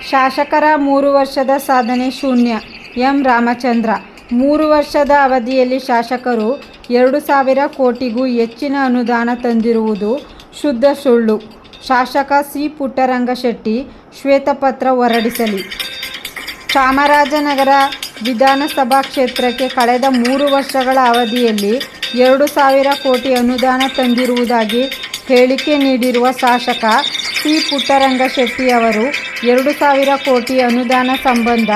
ಶಾಸಕರ 3 ವರ್ಷದ ಸಾಧನೆ ಶೂನ್ಯ. ಎಂ. ರಾಮಚಂದ್ರ 3 ವರ್ಷದ ಅವಧಿಯಲ್ಲಿ ಶಾಸಕರು 2,000 ಕೋಟಿಗೂ ಹೆಚ್ಚಿನ ಅನುದಾನ ತಂದಿರುವುದು ಶುದ್ಧ ಸುಳ್ಳು. ಶಾಸಕ ಸಿ. ಪುಟ್ಟರಂಗಶೆಟ್ಟಿ ಶ್ವೇತಪತ್ರ ಹೊರಡಿಸಲಿ. ಚಾಮರಾಜನಗರ ವಿಧಾನಸಭಾ ಕ್ಷೇತ್ರಕ್ಕೆ ಕಳೆದ 3 ವರ್ಷಗಳ ಅವಧಿಯಲ್ಲಿ 2,000 ಕೋಟಿ ಅನುದಾನ ತಂದಿರುವುದಾಗಿ ಹೇಳಿಕೆ ನೀಡಿರುವ ಶಾಸಕ ಸಿ. ಪುಟ್ಟರಂಗಶೆಟ್ಟಿ ಅವರು 2,000 ಕೋಟಿ ಅನುದಾನ ಸಂಬಂಧ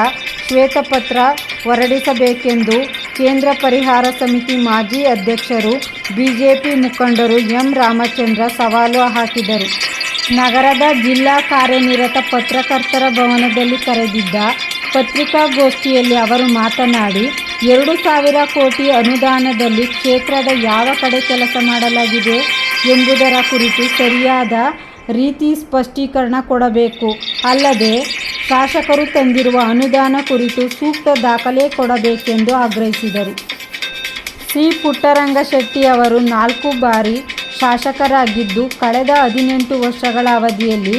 ಶ್ವೇತಪತ್ರ ಹೊರಡಿಸಬೇಕೆಂದು ಕೇಂದ್ರ ಪರಿಹಾರ ಸಮಿತಿ ಮಾಜಿ ಅಧ್ಯಕ್ಷರು ಬಿಜೆಪಿ ಮುಖಂಡರು ಎಂ. ರಾಮಚಂದ್ರ ಸವಾಲು ಹಾಕಿದರು. ನಗರದ ಜಿಲ್ಲಾ ಕಾರ್ಯನಿರತ ಪತ್ರಕರ್ತರ ಭವನದಲ್ಲಿ ಕರೆದಿದ್ದ ಪತ್ರಿಕಾಗೋಷ್ಠಿಯಲ್ಲಿ ಅವರು ಮಾತನಾಡಿ, 2,000 ಕೋಟಿ ಅನುದಾನದಲ್ಲಿ ಕ್ಷೇತ್ರದ ಯಾವ ಕಡೆ ಕೆಲಸ ಮಾಡಲಾಗಿದೆ ಎಂಬುದರ ಕುರಿತು ಸರಿಯಾದ ರೀತಿ ಸ್ಪಷ್ಟೀಕರಣ ಕೊಡಬೇಕು. ಅಲ್ಲದೆ ಶಾಸಕರು ತಂದಿರುವ ಅನುದಾನ ಕುರಿತು ಸೂಕ್ತ ದಾಖಲೆ ಕೊಡಬೇಕೆಂದು ಆಗ್ರಹಿಸಿದರು. ಸಿ. ಪುಟ್ಟರಂಗಶೆಟ್ಟಿ ಅವರು 4 ಬಾರಿ ಶಾಸಕರಾಗಿದ್ದು ಕಳೆದ 18 ವರ್ಷಗಳ ಅವಧಿಯಲ್ಲಿ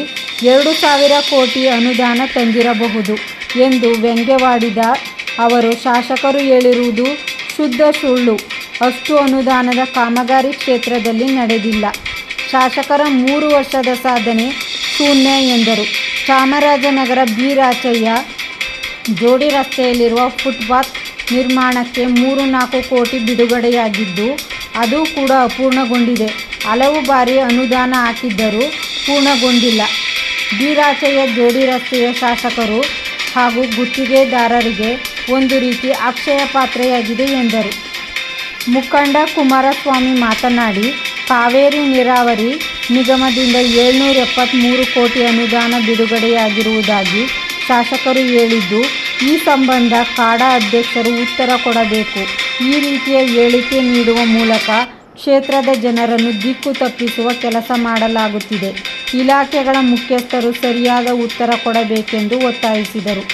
2,000 ಕೋಟಿ ಅನುದಾನ ತಂದಿರಬಹುದು ಎಂದು ವ್ಯಂಗ್ಯವಾಡಿದ ಅವರು, ಶಾಸಕರು ಹೇಳಿರುವುದು ಶುದ್ಧ ಸುಳ್ಳು. ಅಷ್ಟು ಅನುದಾನದ ಕಾಮಗಾರಿ ಕ್ಷೇತ್ರದಲ್ಲಿ ನಡೆದಿಲ್ಲ. ಶಾಸಕರ 3 ವರ್ಷದ ಸಾಧನೆ ಶೂನ್ಯ ಎಂದರು. ಚಾಮರಾಜನಗರ ಬಿ. ರಾಚಯ್ಯ ಜೋಡಿ ರಸ್ತೆಯಲ್ಲಿರುವ ಫುಟ್ಪಾತ್ ನಿರ್ಮಾಣಕ್ಕೆ 3-4 ಕೋಟಿ ಬಿಡುಗಡೆಯಾಗಿದ್ದು ಅದು ಕೂಡ ಅಪೂರ್ಣಗೊಂಡಿದೆ. ಹಲವು ಬಾರಿ ಅನುದಾನ ಹಾಕಿದ್ದರೂ ಪೂರ್ಣಗೊಂಡಿಲ್ಲ. ಬಿ. ರಾಚಯ್ಯ ಜೋಡಿ ರಸ್ತೆಯ ಶಾಸಕರು ಹಾಗೂ ಗುತ್ತಿಗೆದಾರರಿಗೆ ಒಂದು ರೀತಿ ಅಕ್ಷಯ ಪಾತ್ರೆಯಾಗಿದೆ ಎಂದರು. ಮುಖಂಡ ಕುಮಾರಸ್ವಾಮಿ ಮಾತನಾಡಿ, ಕಾವೇರಿ ನೀರಾವರಿ ನಿಗಮದಿಂದ 773 ಕೋಟಿ ಅನುದಾನ ಬಿಡುಗಡೆಯಾಗಿರುವುದಾಗಿ ಶಾಸಕರು ಹೇಳಿದ್ದು, ಈ ಸಂಬಂಧ ಕಾಡಾ ಅಧ್ಯಕ್ಷರು ಉತ್ತರ ಕೊಡಬೇಕು. ಈ ರೀತಿಯ ಹೇಳಿಕೆ ನೀಡುವ ಮೂಲಕ ಕ್ಷೇತ್ರದ ಜನರನ್ನು ದಿಕ್ಕು ತಪ್ಪಿಸುವ ಕೆಲಸ ಮಾಡಲಾಗುತ್ತಿದೆ. ಇಲಾಖೆಗಳ ಮುಖ್ಯಸ್ಥರು ಸರಿಯಾದ ಉತ್ತರ ಕೊಡಬೇಕೆಂದು ಒತ್ತಾಯಿಸಿದರು.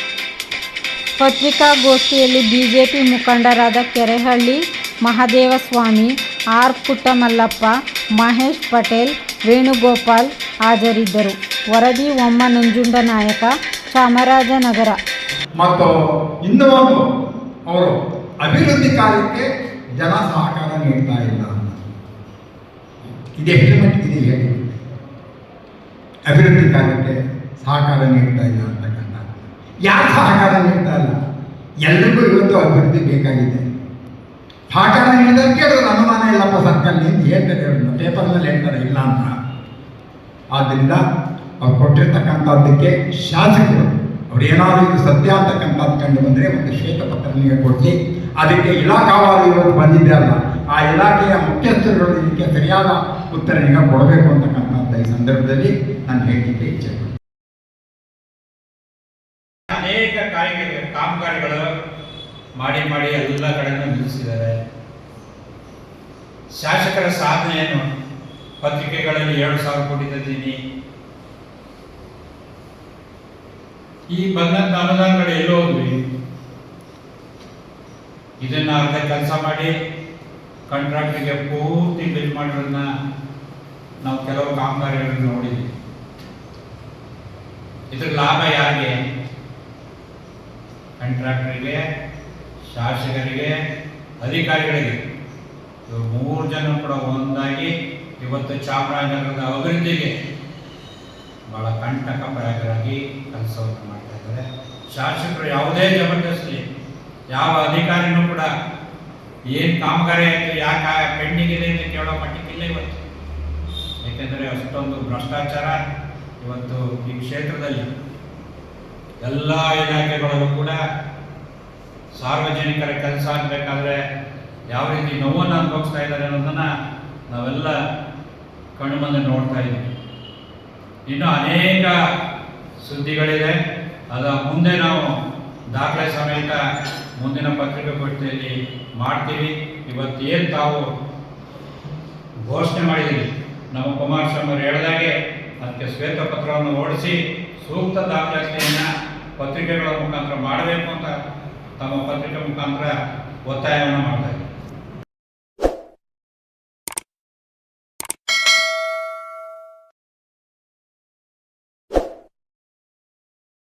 ಪತ್ರಿಕಾಗೋಷ್ಠಿಯಲ್ಲಿ ಬಿಜೆಪಿ ಮುಖಂಡರಾದ ಕೆರೆಹಳ್ಳಿ ಮಹದೇವಸ್ವಾಮಿ, ಆರ್. ಪುಟ್ಟಮಲ್ಲಪ್ಪ, ಮಹೇಶ್ ಪಟೇಲ್, ವೇಣುಗೋಪಾಲ್ ಹಾಜರಿದ್ದರು. ವರದಿ ಒಮ್ಮ ನಂಜುಂಡನಾಯಕ, ಚಾಮರಾಜನಗರ. ಮತ್ತು ಇನ್ನೂ ಒಂದು, ಅವರು ಅಭಿವೃದ್ಧಿ ಕಾರ್ಯಕ್ಕೆ ಜನ ಸಹಕಾರ ನೀಡ್ತಾ ಇಲ್ಲ. ಇದೆಷ್ಟು ಮಟ್ಟಿಗೆ ಹೇಳಿ, ಅಭಿವೃದ್ಧಿ ಕಾರ್ಯಕ್ಕೆ ಸಹಕಾರ ನೀಡ್ತಾ ಇಲ್ಲ ಅಂತಕ್ಕಂಥ. ಯಾರು ಸಹಕಾರ ನೀಡ್ತಾ ಇಲ್ಲ? ಎಲ್ರಿಗೂ ಇವತ್ತು ಅಭಿವೃದ್ಧಿ ಬೇಕಾಗಿದೆ. ಸಹಕಾರ ನೀಡಿದಾಗ ಕೇಳೋದು ಅನುಮಾನ ಇಲ್ಲಪ್ಪ ಸರ್ಕಲ್ ಅಂತ ಹೇಳ್ತಾರೆ, ಅವ್ರನ್ನ ಪೇಪರ್ನಲ್ಲಿ ಹೇಳ್ತಾರೆ, ಇಲ್ಲ ಅಂತ. ಆದ್ದರಿಂದ ಅವ್ರು ಕೊಟ್ಟಿರ್ತಕ್ಕಂಥದ್ದಕ್ಕೆ ಶಾಸಕರು ಅವ್ರು ಏನಾದರೂ ಇದು ಸತ್ಯ ಅಂತಕ್ಕಂಥದ್ದು ಕಂಡು ಬಂದರೆ ಒಂದು ಶ್ವೇತಪತ್ರನಿಗೆ ಕೊಟ್ಟು ಅದಕ್ಕೆ ಇಲಾಖಾವಾರು ಇವತ್ತು ಬಂದಿದೆ ಅಲ್ಲ, ಆ ಇಲಾಖೆಯ ಮುಖ್ಯಸ್ಥರುಗಳು ಇದಕ್ಕೆ ಸರಿಯಾದ ಉತ್ತರ ಈಗ ಕೊಡಬೇಕು ಅಂತಕ್ಕಂಥದ್ದು ಈ ಸಂದರ್ಭದಲ್ಲಿ ನಾನು ಹೇಳಲಿಕ್ಕೆ ಇಚ್ಛೆ. ಅನೇಕ ಕಾಮಗಾರಿಗಳು ಮಾಡಿ ಎಲ್ಲ ಕಡೆನೂ ನಿಲ್ಲಿಸಿದ್ದಾರೆ. ಶಾಸಕರ ಸಾಧನೆಯನ್ನು ಪತ್ರಿಕೆಗಳಲ್ಲಿ 2,000 ಕೋಟಿ ತಂದೀನಿ, ಈ ಬಂದಂತ ಅನುದಾನಗಳು ಎಲ್ಲೋ ಹೋದ್ವಿ. ಇದನ್ನ ಅರ್ಧ ಕೆಲಸ ಮಾಡಿ ಕಾಂಟ್ರಾಕ್ಟರ್ಗೆ ಪೂರ್ತಿ ಬಿಲ್ ಮಾಡೋದನ್ನ ನಾವು ಕೆಲವು ಕಾಮಗಾರಿಗಳನ್ನು ನೋಡಿದ್ವಿ. ಇದ್ರ ಲಾಭ ಯಾರಿಗೆ? ಕಾಂಟ್ರಾಕ್ಟರಿಗೆ, ಶಾಸಕರಿಗೆ, ಅಧಿಕಾರಿಗಳಿಗೆ. ಇವರು 3 ಜನ ಕೂಡ ಒಂದಾಗಿ ಇವತ್ತು ಚಾಮರಾಜನಗರದ ಅಭಿವೃದ್ಧಿಗೆ ಬಹಳ ಕಂಟಕಪ್ರಾಯಕರಾಗಿ ಕೆಲಸವನ್ನು ಮಾಡ್ತಾ ಇದ್ದಾರೆ. ಶಾಸಕರು ಯಾವುದೇ ಜಬರ್ದಸ್ತಿ, ಯಾವ ಅಧಿಕಾರಿನೂ ಕೂಡ ಏನು ಕಾಮಗಾರಿ ಆಯಿತು, ಯಾಕೆ ಪೆಂಡಿಂಗ್ ಇದೆ ಅಂತ ಕೇಳೋ ಮಟ್ಟಕ್ಕಿಲ್ಲ ಇವತ್ತು. ಏಕೆಂದರೆ ಅಷ್ಟೊಂದು ಭ್ರಷ್ಟಾಚಾರ ಇವತ್ತು ಈ ಕ್ಷೇತ್ರದಲ್ಲಿ. ಎಲ್ಲ ಇಲಾಖೆಗಳಲ್ಲೂ ಕೂಡ ಸಾರ್ವಜನಿಕರ ಕೆಲಸ ಆಗಬೇಕಾದ್ರೆ ಯಾವ ರೀತಿ ನೋವನ್ನು ಅನುಭವಿಸ್ತಾ ಇದ್ದಾರೆ ಅನ್ನೋದನ್ನು ನಾವೆಲ್ಲ ಕಣ್ಣು ಮುಂದೆ ನೋಡ್ತಾ ಇದ್ದೀವಿ. ಇನ್ನೂ ಅನೇಕ ಸುದ್ದಿಗಳಿದೆ, ಅದರ ಮುಂದೆ ನಾವು ದಾಖಲೆ ಸಮೇತ ಮುಂದಿನ ಪತ್ರಿಕಾಗೋಷ್ಠಿಯಲ್ಲಿ ಮಾಡ್ತೀವಿ. ಇವತ್ತು ಏನು ತಾವು ಘೋಷಣೆ ಮಾಡಿದ್ದೀವಿ, ನಮ್ಮ ಕುಮಾರಸ್ವಾಮಿ ಅವರು ಹೇಳಿದಾಗೆ ಅದಕ್ಕೆ ಶ್ವೇತಪತ್ರವನ್ನು ಹೊರಡಿಸಿ ಸೂಕ್ತ ದಾಖಲಾತಿಯನ್ನು ಪತ್ರಿಕೆಗಳ ಮುಖಾಂತರ ಮಾಡಬೇಕು ಅಂತ ತಮ್ಮ ಪತ್ರಿಕೆ ಮುಖಾಂತರ ಒತ್ತಾಯವನ್ನು ಮಾಡ್ತಾರೆ.